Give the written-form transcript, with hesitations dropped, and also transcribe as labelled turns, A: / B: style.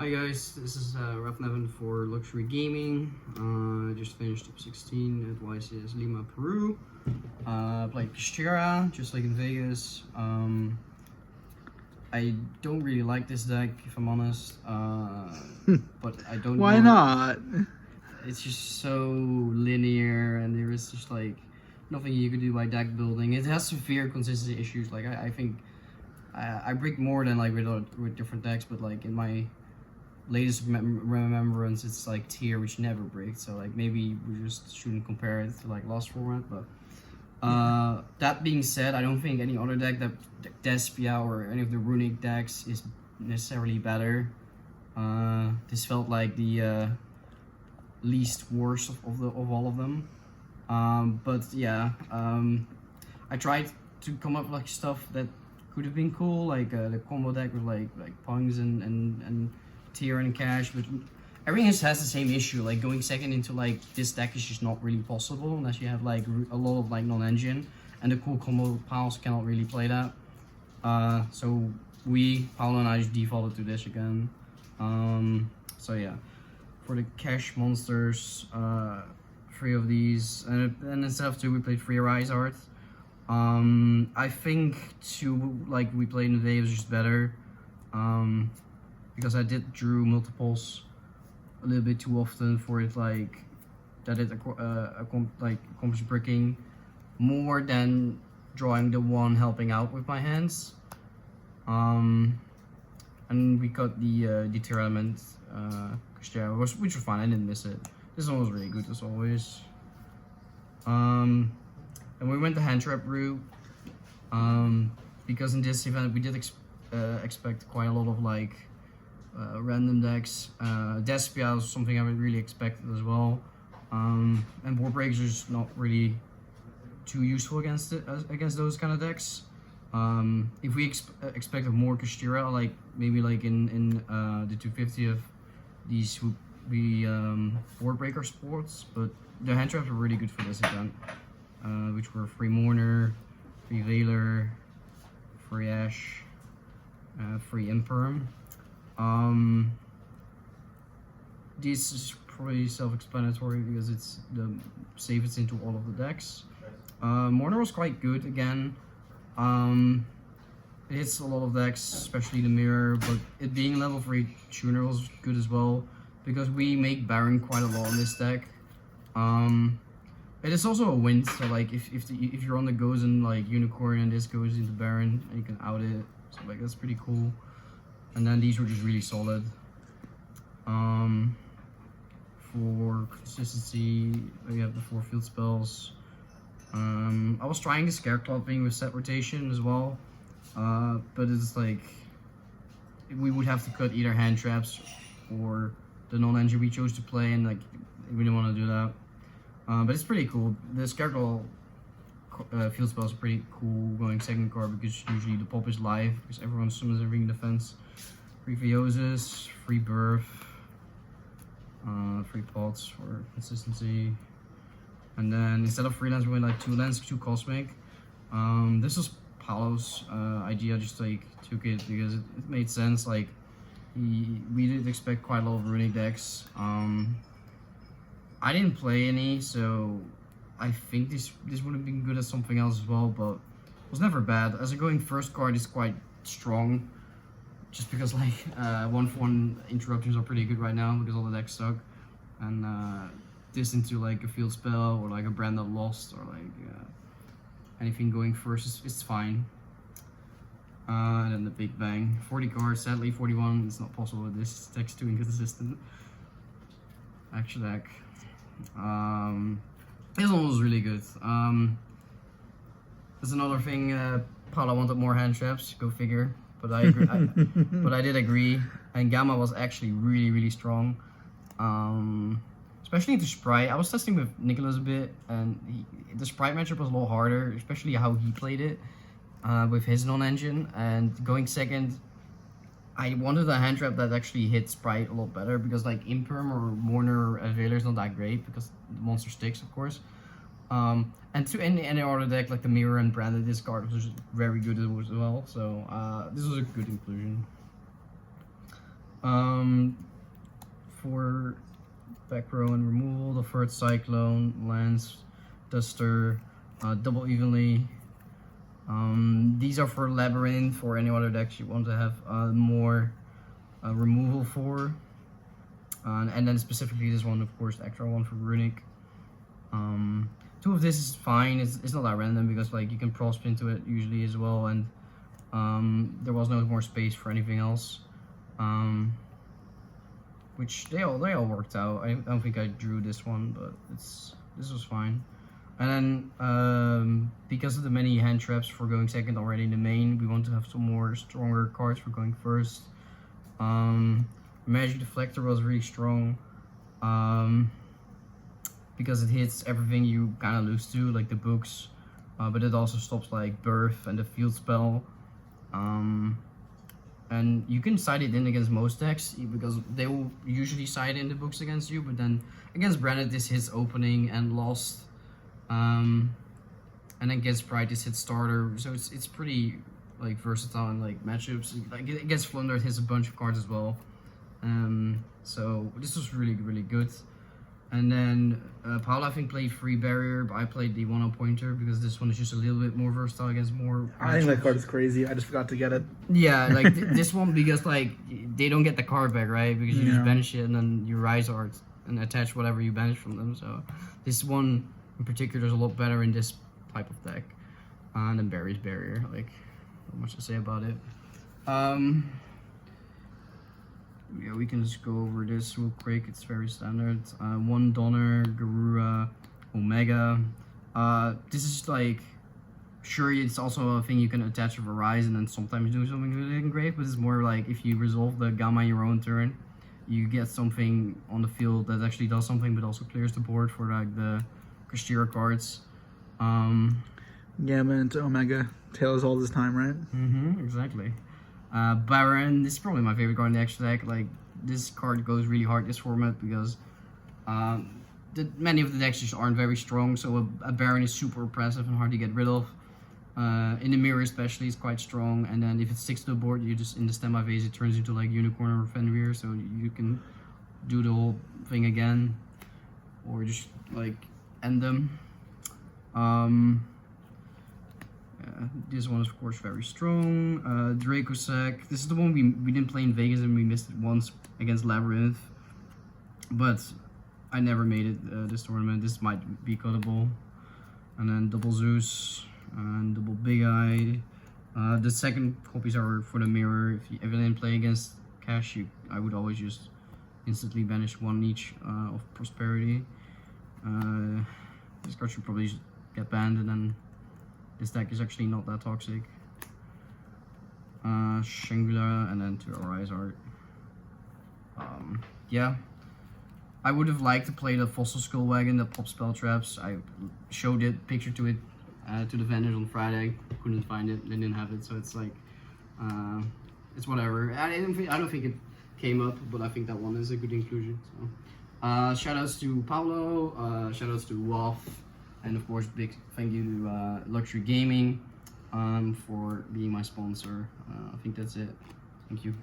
A: Hi guys, this is Neven for Luxury Gaming. I just finished top 16 at YCS Lima, Peru. Played Kashtira, just like in Vegas. I don't really like this deck, if I'm honest. But I don't know.
B: Why not?
A: It's just so linear, and there is just like nothing you can do by deck building. It has severe consistency issues. Like I think I break more than like with different decks, but like in my latest remembrance, it's like tier which never breaks. So like maybe we just shouldn't compare it to like last format. But that being said, I don't think any other deck that Despia or any of the runic decks is necessarily better. This felt like the least worst of all of them. But yeah, I tried to come up with like stuff that could have been cool, like the combo deck with like pungs and tier and cash, but everything has the same issue. Like going second into like this deck is just not really possible unless you have like a lot of like non-engine, and the cool combo piles cannot really play that. So Paolo and I just defaulted to this again. So yeah, for the cash monsters, 3 of these, and instead of 2 we played 3 Rise Art. I think 2 like we played in the day was just better. Because I did drew multiples a little bit too often for it, like that it accomplished bricking more than drawing the one helping out with my hands. And we got the tier element, which was fine. I didn't miss it. This one was really good as always. And we went the hand trap route, because in this event we did expect quite a lot of like random decks. Despia was something I would really expected as well, and board breakers are just not really too useful against those kind of decks. If we expected more Kashtira, like maybe like in the 250 of these would be board breaker sports, but the hand traps were really good for this event, which were free Mourner, free Veiler, free Ash, free Imperm. This is probably self-explanatory because it's the safest into all of the decks. Mourner was quite good again. It hits a lot of decks, especially the mirror, but it being level 3 tuner was good as well because we make Baron quite a lot on this deck. It is also a wind, so like if you're on the goes and like Unicorn and this goes into Baron and you can out it, so like that's pretty cool. And then these were just really solid. For consistency, we have the 4 field spells. I was trying the Scare Clubbing with set rotation as well, but it's like we would have to cut either hand traps or the non-engine we chose to play, and like we didn't want to do that. But it's pretty cool. The Scare Club field spells are pretty cool going second card because usually the pop is live because everyone summons everything in defense. Free Viosis, free Birth, free Pots for consistency. And then instead of freelance, we went like 2 lands, 2 cosmic. This was Paolo's idea, just like took it because it made sense. Like we did expect quite a lot of runic decks. I didn't play any, so I think this would have been good as something else as well, but it was never bad. As a going first card is quite strong, just because like 1-for-1 interruptions are pretty good right now because all the decks suck, and this into like a field spell or like a brand that lost or like anything going first is fine. And then the Big Bang, 40 cards. Sadly, 41 is not possible with this. Deck's too inconsistent. Action deck. This one was really good. There's another thing. Paolo wanted more hand traps. Go figure. But I agree. But I did agree. And Gamma was actually really strong. Especially into Sprite. I was testing with Nicholas a bit, and the Sprite matchup was a lot harder, especially how he played it with his non-engine. And going second, I wanted a hand trap that actually hit Sprite a lot better because like Imperm or Mourner or Veiler is not that great because the monster sticks, of course. And to any other deck like the Mirror and Branded, this card was very good as well. So this was a good inclusion. For back row and removal, the first Cyclone, Lance, Duster, double evenly. These are for Labyrinth or any other decks you want to have more removal for. And then specifically this one, of course, the extra one for Runic. Two of this is fine. It's not that random because like you can prosp into it usually as well, and there was no more space for anything else. Which they all worked out. I don't think I drew this one, but this was fine. And then because of the many hand traps for going second already in the main, we want to have some more stronger cards for going first. Magic Deflector was really strong because it hits everything you kind of lose to, like the books, but it also stops like Birth and the field spell. And you can side it in against most decks because they will usually side in the books against you, but then against Branded this hits Opening and Lost, and then against Pride this hits Starter, so it's pretty like versatile in like matchups. Like against Flunder it hits a bunch of cards as well. So this was really good. And then Paolo I think played Free Barrier, but I played the 1-0 pointer because this one is just a little bit more versatile against more matchups.
B: I think that card is crazy. I just forgot to get it.
A: Yeah, like this one because like they don't get the card back, right? Because you just banish it and then you rise art and attach whatever you banish from them. So this one in particular is a lot better in this type of deck. And then Barry's Barrier, like not much to say about it. Yeah, we can just go over this real quick. It's very standard. 1 Donner, Garura, Omega. This is like, sure, it's also a thing you can attach with a Rise and then sometimes do something really great, but it's more like if you resolve the Gamma in your own turn, you get something on the field that actually does something but also clears the board for like the Kashtira cards.
B: Gamma into Omega. Tails all this time, right?
A: Exactly. Baron, this is probably my favorite card in the extra deck. Like, this card goes really hard this format because many of the decks just aren't very strong, so a Baron is super oppressive and hard to get rid of. In the mirror especially, it's quite strong, and then if it sticks to the board, you just, in the standby phase, it turns into like Unicorn or Fenrir, so you can do the whole thing again, or just like end them. This one is of course very strong. Dracossack. This is the one we didn't play in Vegas and we missed it once against Labyrinth. But I never made it this tournament. This might be cuttable. And then double Zeus and double Big Eye. The second copies are for the mirror. If you ever didn't play against Cash, I would always just instantly banish one each of Prosperity. This card should probably just get banned, and then this deck is actually not that toxic. Shangri-La and then 2 Arise Art. Yeah. I would have liked to play the Fossil Skull Wagon that pops spell traps. I showed it, picture to it, to the vendors on Friday. Couldn't find it, they didn't have it, so it's like, it's whatever. I don't think it came up, but I think that one is a good inclusion. So, shoutouts to Paulo, shoutouts to Wolf, and of course, big thank you to Luxury Gaming for being my sponsor. I think that's it. Thank you.